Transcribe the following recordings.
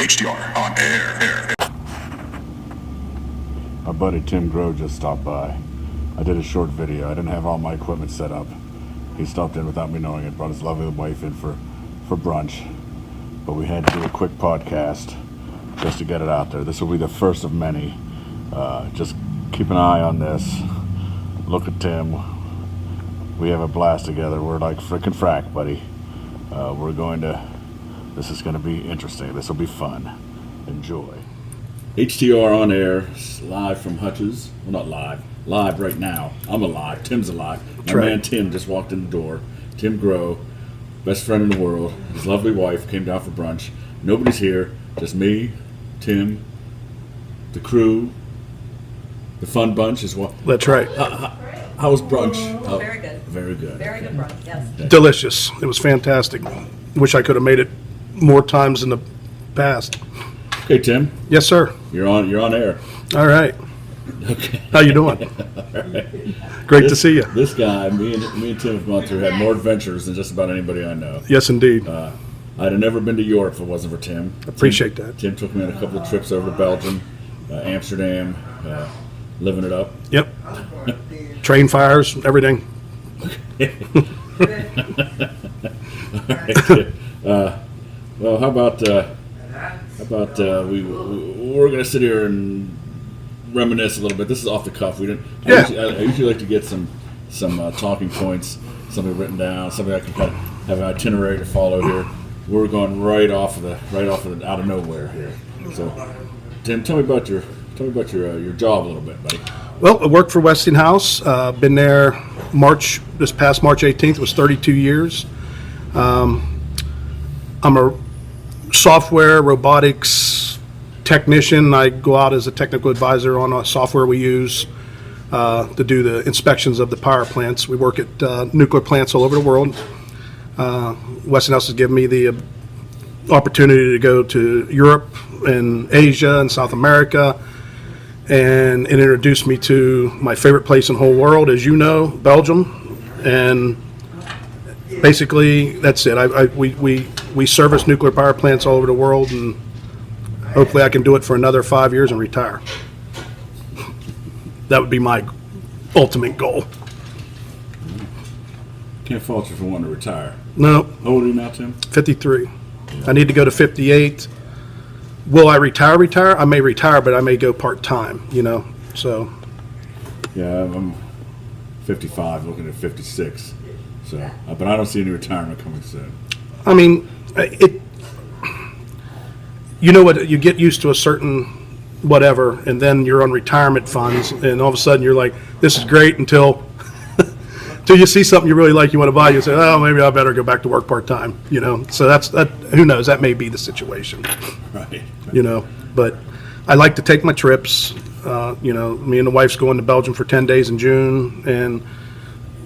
HDR on air. My buddy Tim Grow just stopped by. I did a short video. I didn't have all my equipment set up. He stopped in without me knowing it, brought his lovely wife in for brunch. But we had to do a quick podcast just to get it out there. This will be the first of many. Just keep an eye on this. Look at Tim. We have a blast together. We're like frickin' frack, buddy. This is going to be interesting. This will be fun. Enjoy. HTR on air, live from Hutch's. Well, not live. Live right now. I'm alive. Tim's alive. My man Tim just walked in the door. Tim Grow, best friend in the world. His lovely wife came down for brunch. Nobody's here. Just me, Tim, the crew, the fun bunch as well. That's right. How was brunch? Very good. Very good. Very good brunch, yes. Delicious. It was fantastic. Wish I could have made it more times in the past. Okay, Tim. Yes, sir. You're on air. All right. Okay. How you doing? Great to see you. This guy, me and Tim have gone through, had more adventures than just about anybody I know. Yes, indeed. I'd have never been to Europe if it wasn't for Tim. Appreciate that. Tim took me on a couple of trips over to Belgium, Amsterdam, living it up. Yep. Train fires, everything. Well, how about we're going to sit here and reminisce a little bit. This is off the cuff. We didn't. Yeah. I usually like to get some talking points, something written down, something I can kind of have an itinerary to follow here. We're going right off of the out of nowhere here. So, Tim, tell me about your job a little bit, buddy. Well, I worked for Westinghouse. Been there this past March 18th was 32 years. I'm a software robotics technician. I go out as a technical advisor on a software we use to do the inspections of the power plants. We work at nuclear plants all over the world. Westinghouse has given me the opportunity to go to Europe and Asia and South America, and it introduced me to my favorite place in the whole world, as you know, Belgium. And basically, that's it. We service nuclear power plants all over the world, and hopefully I can do it for another 5 years and retire. That would be my ultimate goal. Can't fault you for wanting to retire. No, How old are you now, Tim? 53. I need to go to 58. Will I retire? I may retire, but I may go part-time, so. Yeah, I'm 55, looking at 56. So, but I don't see any retirement coming soon. I mean, what, you get used to a certain whatever, and then you're on retirement funds, and all of a sudden you're like, this is great until you see something you really like, you want to buy, you say, oh, maybe I better go back to work part-time, So that, who knows, that may be the situation. Right. But I like to take my trips. Me and the wife's going to Belgium for 10 days in June, and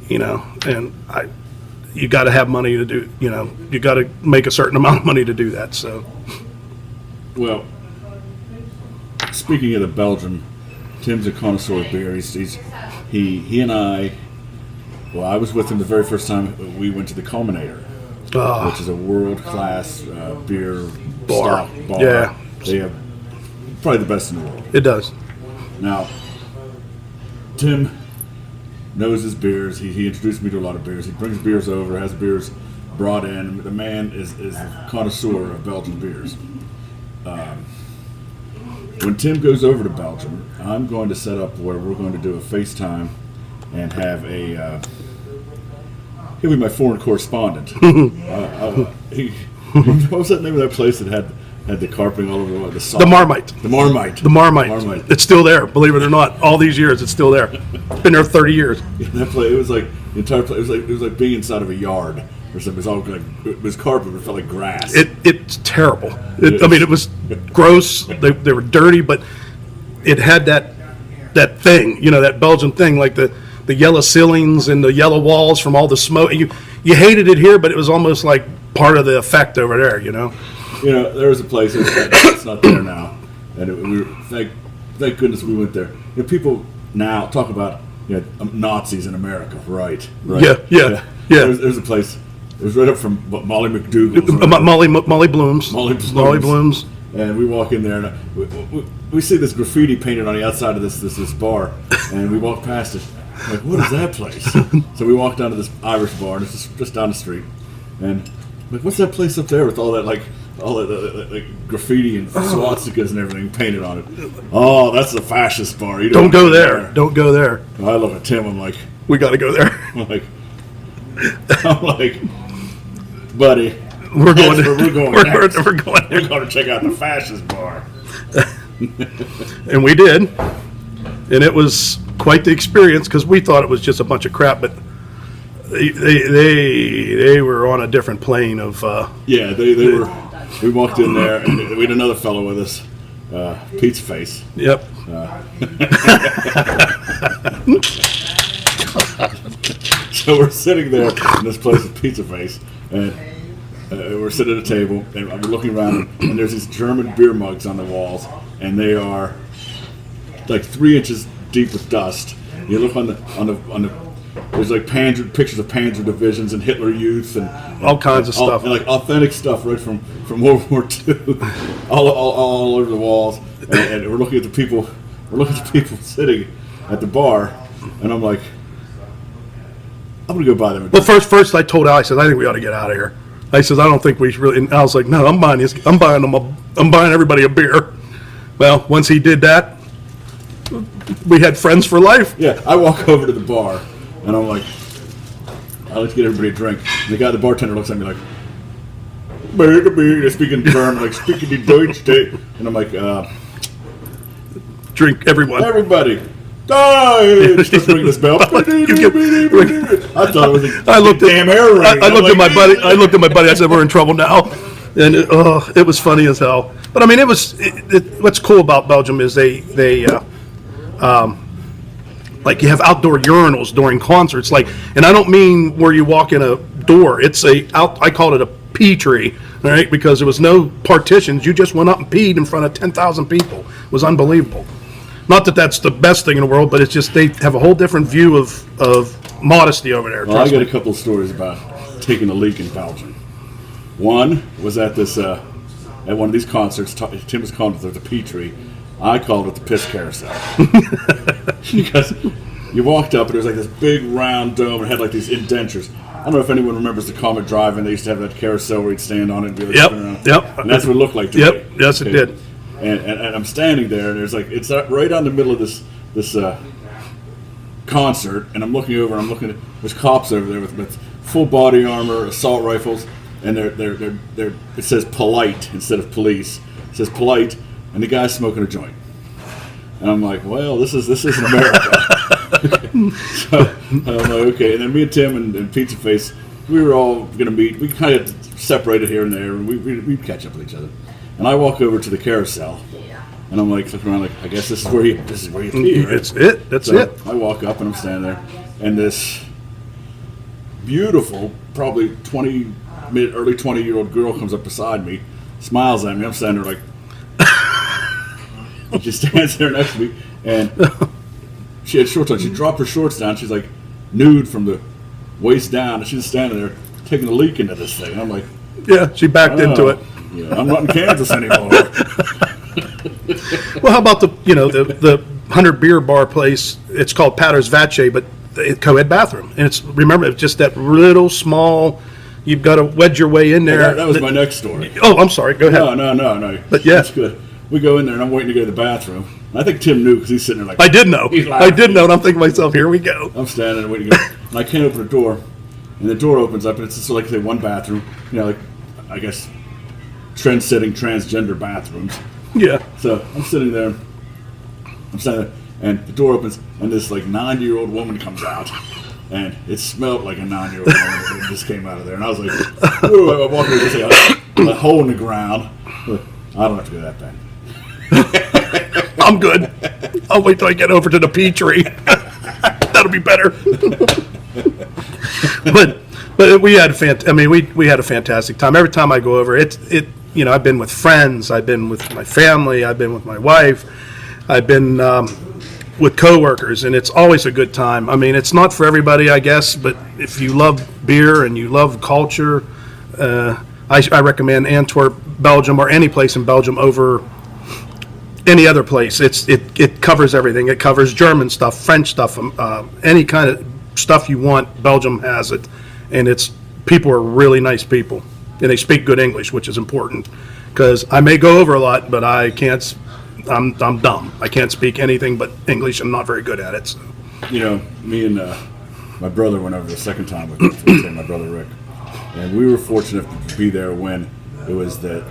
you got to have money to do, you got to make a certain amount of money to do that. So, Well, speaking of the Belgium, Tim's a connoisseur of beer. He and I. Well, I was with him the very first time we went to the Culminator, which is a world-class beer Bar. stock bar. Yeah. They have probably the best in the world. it does. Now, Tim knows his beers. He introduced me to a lot of beers. He brings beers over, has beers brought in. The man is a connoisseur of Belgian beers. When Tim goes over to Belgium, I'm going to set up where we're going to do a FaceTime and have he'll be my foreign correspondent. What was that name of that place that had the carpeting all over the salt? The Marmite. The Marmite. The Marmite. It's still there, believe it or not. All these years, it's still there. Been there 30 years. That place, it was like the entire place. It was like being inside of a yard or something. It was all like it was carpet, but it felt like grass. It's terrible. It was gross. They were dirty, but it had that thing, that Belgian thing, like the yellow ceilings and the yellow walls from all the smoke. You hated it here, but it was almost like part of the effect over there, There was a place it's not there now, and thank goodness we went there. People now talk about Nazis in America, right? Yeah. There's a place. It was right up from Molly McDougal's. Molly Blooms. Molly Blooms. And we walk in there, and we see this graffiti painted on the outside of this bar, and we walk past it. Like, what is that place? So we walk down to this Irish bar, and it's just down the street. And I'm like, what's that place up there with all that like graffiti and swastikas and everything painted on it? Oh, that's the fascist bar. You Don't go there. Don't go there. And I look at Tim. I'm like, We got to go there. I'm like, buddy, We're going. we're going. We're next. going We're there. going to check out the fascist bar. And we did, and it was quite the experience because we thought it was just a bunch of crap, but they were on a different plane of. Yeah, they were. We walked in there, and we had another fellow with us, Pizza Face. Yep. So we're sitting there in this place with Pizza Face, and we're sitting at a table, and we're looking around, and there's these German beer mugs on the walls, and they are like 3 inches deep with dust. You look on the there's like pictures of Panzer divisions and Hitler Youth and All kinds of stuff. and like authentic stuff right from World War II, all over the walls, and we're looking at the people. We're looking at the people sitting at the bar, and I'm like, I'm gonna go buy them. Well, first I told Al, I said, I think we ought to get out of here. I said, I don't think we should really. And Al's like, no, I'm buying everybody a beer. Well, once he did that, we had friends for life. Yeah, I walk over to the bar, and I'm like, I like to get everybody a drink. And the bartender looks at me like, beer, they're speaking German, like speaking in Deutsch, and I'm like, Drink, everyone. everybody. Die! Just ring this bell. I thought it was a I looked at damn air raid. I looked at my buddy. I looked at my buddy. I said, "We're in trouble now," and it was funny as hell. But I mean, what's cool about Belgium is they like you have outdoor urinals during concerts. Like, and I don't mean where you walk in a door. It's I call it a pee tree, all right? Because there was no partitions. You just went up and peed in front of 10,000 people. It was unbelievable. Not that that's the best thing in the world, but it's just they have a whole different view of modesty over there. Well, I Trust got me. a couple of stories about taking a leak in Belgium. One was at this at one of these concerts. Tim was calling it the pee tree. I called it the piss carousel because you walked up and there was like this big round dome and it had like these indentures. I don't know if anyone remembers the Comet Drive, and they used to have that carousel where you'd stand on it and be like spinning around. Yep. And that's what it looked like to Yep. me. Yes, it did. And I'm standing there, and there's like it's right on the middle of this concert, and I'm looking over, and I'm looking at there's cops over there with full body armor, assault rifles, and they're it says polite instead of police. It says polite, and the guy's smoking a joint. And I'm like, well, this isn't America. So I'm like, okay. And then me and Tim and Pizza Face, we were all gonna meet. We kind of separated here and there, and we'd catch up with each other. And I walk over to the carousel, and I'm like looking around, like, I guess this is where you pee, right? It's it. That's So it. I walk up and I'm standing there, and this beautiful, probably early 20-year-old girl comes up beside me, smiles at me. I'm standing there like, she stands there next to me, and she had shorts on. She dropped her shorts down. She's like nude from the waist down, and she's standing there taking a leak into this thing. And I'm like, Yeah, she backed into it. yeah, I'm not in Kansas anymore. Well, how about the 100 beer bar place? It's called Patter's Vache, but it's co-ed bathroom, and it's just that little small. You've got to wedge your way in there. That was my next story. Oh, I'm sorry. Go ahead. No. But yeah. That's good. We go in there, and I'm waiting to go to the bathroom. And I think Tim knew because he's sitting there like, I did know. He's I laughing. did know, and I'm thinking to myself, here we go. I'm standing there waiting to go. And I can't open the door. And the door opens up, and it's just like, say, one bathroom. Like, I guess, trend-setting transgender bathrooms. Yeah. So I'm sitting there, and the door opens, and this like 90-year-old woman comes out, and it smelled like a 90-year-old woman that just came out of there, and I was like, whoa, I walked over to say a hole in the ground. I don't have to go that bad. I'm good. I'll wait till I get over to the pea tree. That'll be better. but we had we had a fantastic time. Every time I go over, I've been with friends, I've been with my family, I've been with my wife, I've been with coworkers, and it's always a good time. I mean, it's not for everybody, I guess, but if you love beer and you love culture, I recommend Antwerp, Belgium, or any place in Belgium over any other place. It covers everything. It covers German stuff, French stuff, any kind of stuff you want. Belgium has it, and people are really nice people, and they speak good English, which is important. Because I may go over a lot, but I can't. I'm dumb. I can't speak anything but English. I'm not very good at it. So. You know, me and my brother went over the second time with my brother Rick, and we were fortunate to be there when it was the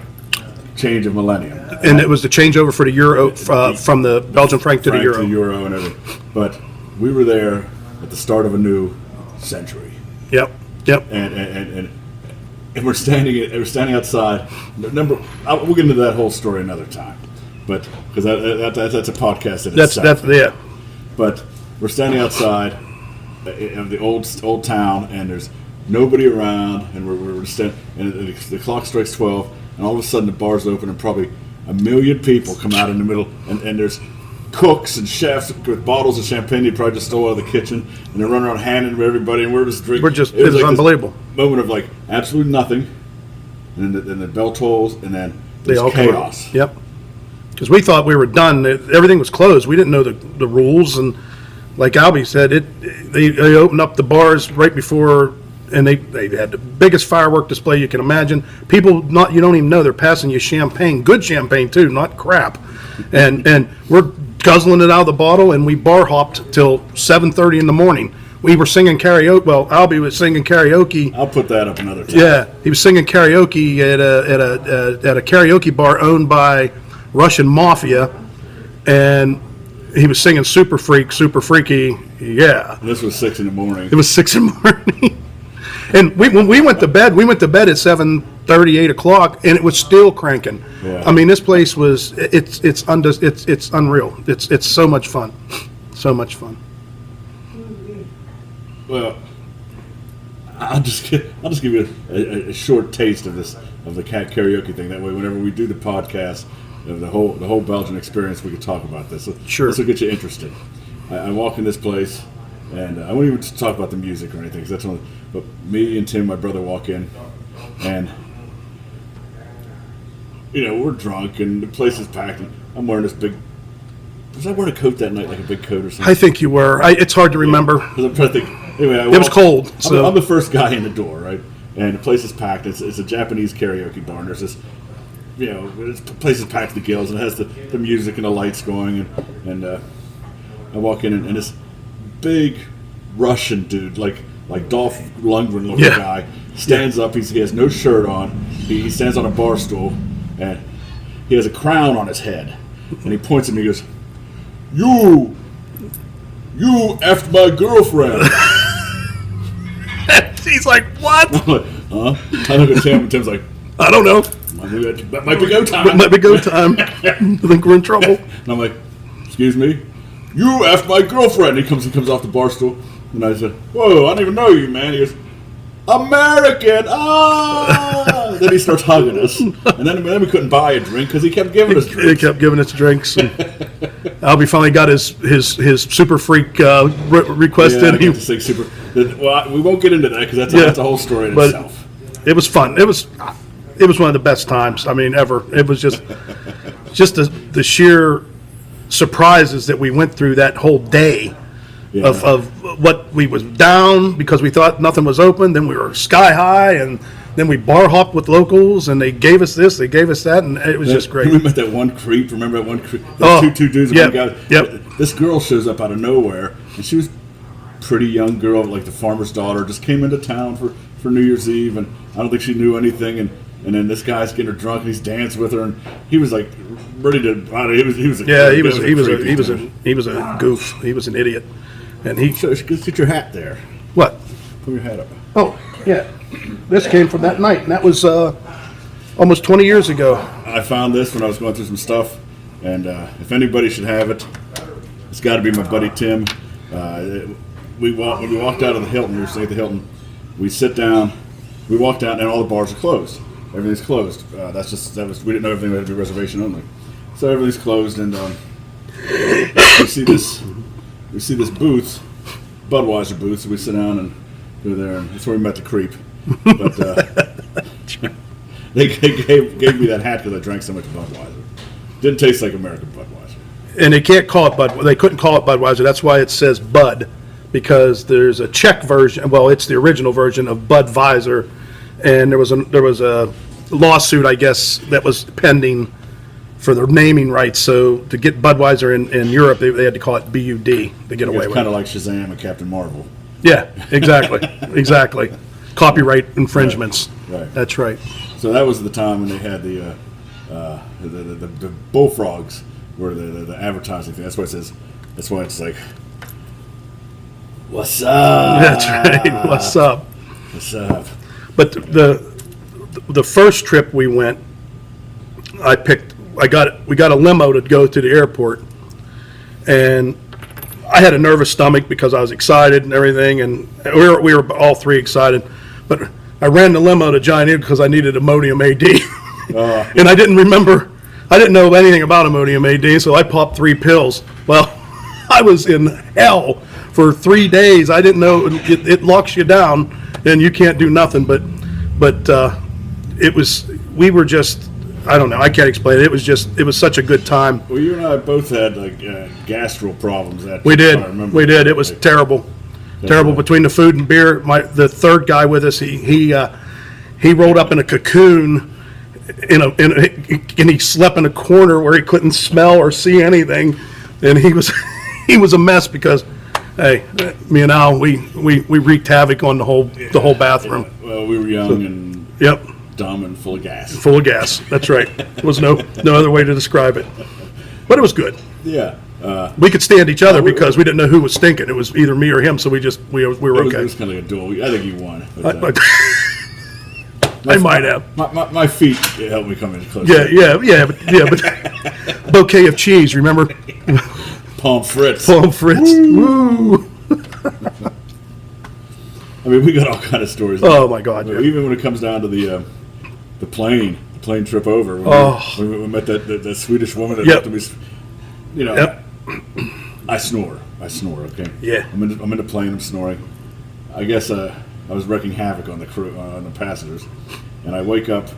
change of millennium. And it was the changeover for the euro from the Belgian franc to the euro. To the euro and everything. But we were there at the start of a new century. Yep. And we're standing outside. We'll get into that whole story another time, but because that's a podcast in itself. Yeah. But we're standing outside of the old town, and there's nobody around, and we're standing, and the clock strikes 12, and all of a sudden the bar's open, and probably 1 million people come out in the middle, and there's cooks and chefs with bottles of champagne they probably just stole out of the kitchen, and they're running around handing to everybody, and we're just drinking. It was like unbelievable. Moment of like absolutely nothing, and then the bell tolls, and then They there's all chaos. Come out. Yep. Because we thought we were done. Everything was closed. We didn't know the rules, and like Albie said, they opened up the bars right before, and they had the biggest firework display you can imagine. People you don't even know they're passing you champagne, good champagne too, not crap, and we're guzzling it out of the bottle, and we bar hopped till 7:30 in the morning. We were singing karaoke. Well, Albie was singing karaoke. I'll put that up another time. Yeah, he was singing karaoke at a karaoke bar owned by Russian mafia, and he was singing Super Freaky. Yeah. And this was 6 in the morning. It was 6 in the morning. And when we went to bed at 7:30, 8 o'clock, and it was still cranking. Yeah. I mean, this place was, it's unreal. It's so much fun. So much fun. Well, I'll just give you a short taste of the cat karaoke thing. That way, whenever we do the podcast, the whole Belgian experience, we could talk about this. Sure. This will get you interested. I walk in this place, and I won't even talk about the music or anything, 'cause that's one. But me and Tim, my brother, walk in, and we're drunk, and the place is packed. And I'm wearing this big. Was I wearing a coat that night, like a big coat or something? I think you were. It's hard to remember. Because I'm trying to think. Anyway, It was cold. So. I'm the first guy in the door, right? And the place is packed. It's a Japanese karaoke bar, and there's this, the place is packed to the gills, and it has the music and the lights going, and I walk in, and this big Russian dude, like Dolph Lundgren looking guy, stands up. He has no shirt on. He stands on a bar stool, and he has a crown on his head, and he points at me and goes, You effed my girlfriend. He's like, what? I'm like, huh? I look at Tim, and Tim's like, I don't know. That might be go time. It might be go time. I think we're in trouble. And I'm like, excuse me? You effed my girlfriend. He comes off the bar stool, and I said, whoa, I don't even know you, man. He goes, American! Ah! Then he starts hugging us, and then we couldn't buy a drink because he kept giving us drinks. He kept giving us drinks. And Albie finally got his Super Freak request Yeah, in. I got to sing super. Well, we won't get into that because that's a whole story in but itself. It was fun. It was one of the best times. I mean, ever. It was just the sheer surprises that we went through that whole day. Yeah. Of what we was down because we thought nothing was open. Then we were sky high, and then we bar hopped with locals, and they gave us this, they gave us that, and it was just great. We met that one creep. Remember that one creep? Two dudes, yep, one guy. Yep. This girl shows up out of nowhere, and she was a pretty young girl, like the farmer's daughter, just came into town for New Year's Eve, and I don't think she knew anything. And then this guy's getting her drunk, and he's dancing with her, and he was like ready to. He was a goof. He was an idiot. And get your hat there. What? Put your hat up. Oh, yeah. This came from that night, and that was almost 20 years ago. I found this when I was going through some stuff, and if anybody should have it, it's got to be my buddy Tim. When we walked out of the Hilton, we were staying at the Hilton. We sit down, we walked out, and all the bars are closed. Everything's closed. We didn't know everything had to be reservation only, so everything's closed, and we see this booth, Budweiser booth, so we sit down and go there, and that's where we met the creep. But They gave me that hat because I drank so much Budweiser. Didn't taste like American Budweiser. And they can't call it Bud. They couldn't call it Budweiser. That's why it says Bud, because there's a Czech version. Well, it's the original version of Budweiser, and there was a lawsuit, I guess, that was pending for the naming rights. So to get Budweiser in Europe, they had to call it BUD to get away It's with kind it. of like Shazam and Captain Marvel. Yeah, exactly, exactly. Copyright infringements. Right. That's right. So that was the time when they had the bullfrogs were the advertising thing. That's why it says. That's why it's like, "What's up?" That's right. What's up? What's up? But the first trip we went, we got a limo to go to the airport, and I had a nervous stomach because I was excited and everything, and we were all three excited. But I ran the limo to Giant Eagle because I needed Imodium AD, and I didn't know anything about Imodium AD, so I popped 3 pills. Well, I was in hell for 3 days. I didn't know it locks you down and you can't do nothing. But we were just, I don't know, I can't explain it. It was such a good time. Well, you and I both had like gastro problems. We did. I remember. We did. It was terrible. Terrible between the food and beer. The third guy with us, he rolled up in a cocoon, and he slept in a corner where he couldn't smell or see anything, and he was a mess because, hey, me and Al, we wreaked havoc on the whole bathroom. Well, we were young and Yep, dumb and full of gas. full of gas. That's right. There was no other way to describe it, but it was good. Yeah. We could stand each other because we didn't know who was stinking. It was either me or him, so we were It was okay. kind of like a duel. I think you won. But, I might have. my feet helped me come in closer. But bouquet of cheese, remember? Palm Fritz. Palm Fritz. Woo! I mean, we got all kind of stories. Oh my God! Yeah. Even when it comes down to the plane trip over. When we met that Swedish woman that Yep. looked at me, you know. Yep. I snore. Okay. Yeah. I'm in the plane. I'm snoring. I guess I was wreaking havoc on the crew, on the passengers, and I wake up,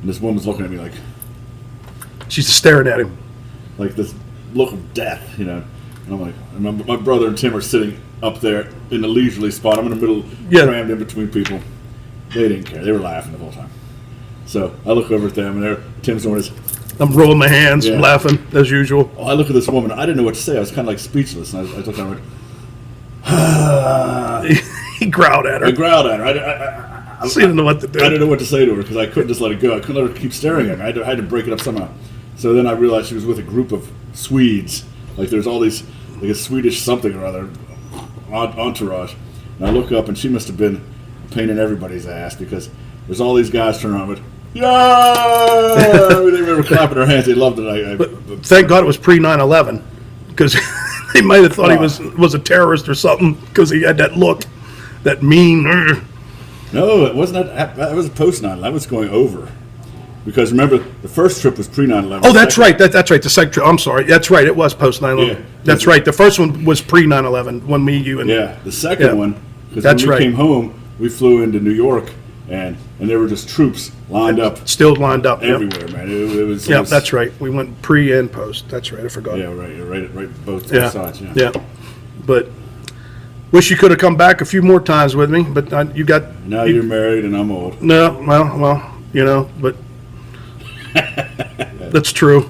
and this woman's looking at me like She's staring at him. this look of death, you know. And I'm like, my brother and Tim are sitting up there in the leisurely spot. I'm in the middle, crammed in between people. They didn't care. They were laughing the whole time. So I look over at them, and Tim's doing his. I'm rolling my hands, Yeah. laughing as usual. I look at this woman. I didn't know what to say. I was kind of like speechless. And I looked at her and went, He growled at I her. growled at her. She didn't know what to do. I didn't know what to say to her because I couldn't just let it go. I couldn't let her keep staring at me. I had to break it up somehow. So then I realized she was with a group of Swedes. Like there's all these, like a Swedish something or other entourage. And I look up and she must have been a pain in everybody's ass because there's all these guys turning around with, yeah! They were clapping their hands. They loved it. But thank God it was pre 9/11, because they might have thought he was a terrorist or something because he had that look, that mean. No, it wasn't. That was post 9/11. That was going over. Because remember, the first trip was pre 9/11. Oh, that's right. That's right. The second trip. I'm sorry. That's right. It was post 9/11. Yeah. That's right. The first one was pre 9/11. When me, you, and Yeah, the second Yeah. one, because That's when we right. came home, we flew into New York, and there were just troops lined up still lined up. Yep. everywhere, man. It was. Yeah, that's right. We went pre and post. That's right. I forgot. Yeah, right. Both Yeah. sides. Yeah. Yeah. But wish you could have come back a few more times with me. But you got. Now you're married, and I'm old. No, well, but that's true.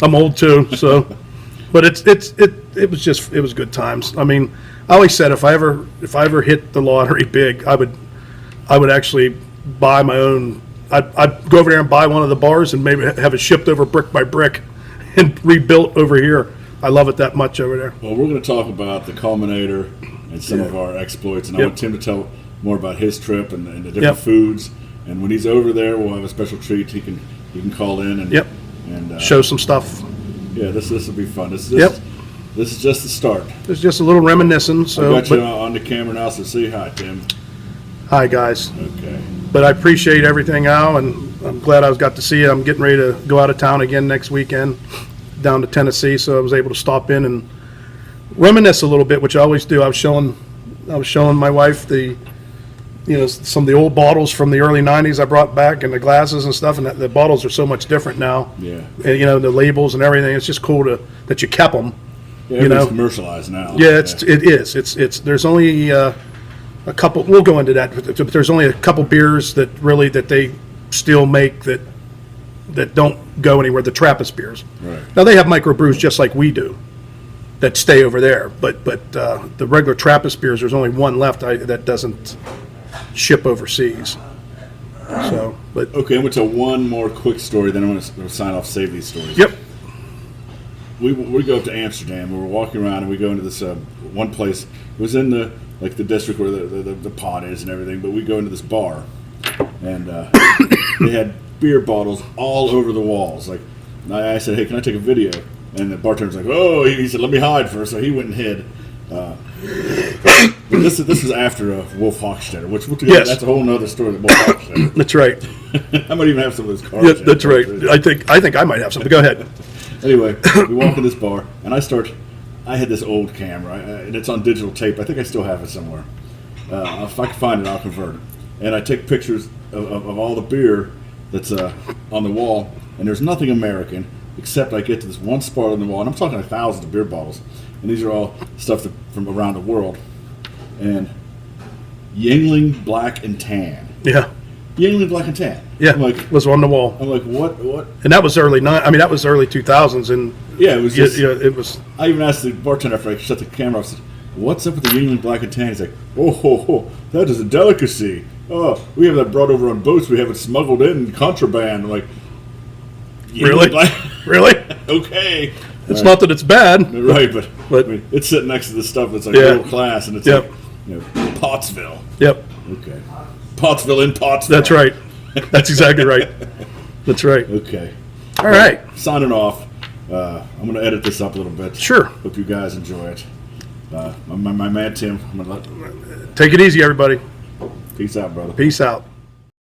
I'm old too, so. But it was good times. I mean, I always said if I ever hit the lottery big, I would actually buy my own. I'd go over there and buy one of the bars and maybe have it shipped over brick by brick and rebuilt over here. I love it that much over there. Well, we're going to talk about the culminator and some of our exploits, and I Yep. want Tim to tell more about his trip and the different Yep. foods. And when he's over there, we'll have a special treat. He can call in and Yep. and Show some stuff. Yeah, this will be fun. This Yep. is just the start. It's just a little reminiscing. I So, got you but, on the camera now, so say hi, Tim. hi guys. Okay. But I appreciate everything, Al, and I'm glad I got to see you. I'm getting ready to go out of town again next weekend, down to Tennessee, so I was able to stop in and reminisce a little bit, which I always do. I was showing my wife the some of the old bottles from the early 90s I brought back, and the glasses and stuff, and the bottles are so much different now. Yeah. And, the labels and everything. It's just cool that you kept them. Yeah, everything's commercialized now. Yeah, it is. It's there's only a couple. We'll go into that, but there's only a couple beers that they still make that don't go anywhere. The Trappist beers. Right. Now they have microbrews just like we do, that stay over there. But the regular Trappist beers, there's only one left that doesn't ship overseas. So, but Okay, I'm going to tell one more quick story, then I'm going to sign off, save these stories. yep, We go up to Amsterdam, and we're walking around, and we go into this one place. It was in the district where the pot is and everything, but we go into this bar, and they had beer bottles all over the walls. Like, I said, hey, can I take a video? And the bartender's like, oh, he said, let me hide first. So he went and hid. But this was after Wolf Hochstetter, which Yes. that's a whole other story. Wolf Hochstetter. that's right. I might even have some of those cards. Yeah, that's right. I think I might have something. Go ahead. Anyway, we walk in this bar, and I had this old camera, and it's on digital tape. I think I still have it somewhere. If I can find it, I'll convert it. And I take pictures of all the beer that's on the wall, and there's nothing American, except I get to this one spot on the wall, and I'm talking like thousands of beer bottles, and these are all stuff from around the world. And Yingling Black and Tan. Yeah, Yingling Black and Tan. yeah. I'm like, Was on the wall, I'm like, what? and that was early 2000s, and Yeah, it was just. it was. I even asked the bartender after I shut the camera off, I said, what's up with the Yingling Black and Tan? He's like, oh, that is a delicacy. Oh, we have that brought over on boats. We have it smuggled in contraband. I'm like, Yingling Really? Black? Really? Okay. It's All not that it's bad. right, but But- I mean, it's sitting next to the stuff that's like Yeah. middle class, and it's Yep. like, Pottsville. Yep, Okay. Pottsville in Pottsville. that's right. That's exactly right. That's right. Okay. All right. Signing off. I'm going to edit this up a little bit. Sure. Hope you guys enjoy it. My man Tim, I'm going to Take it easy, everybody. peace out, brother. Peace out.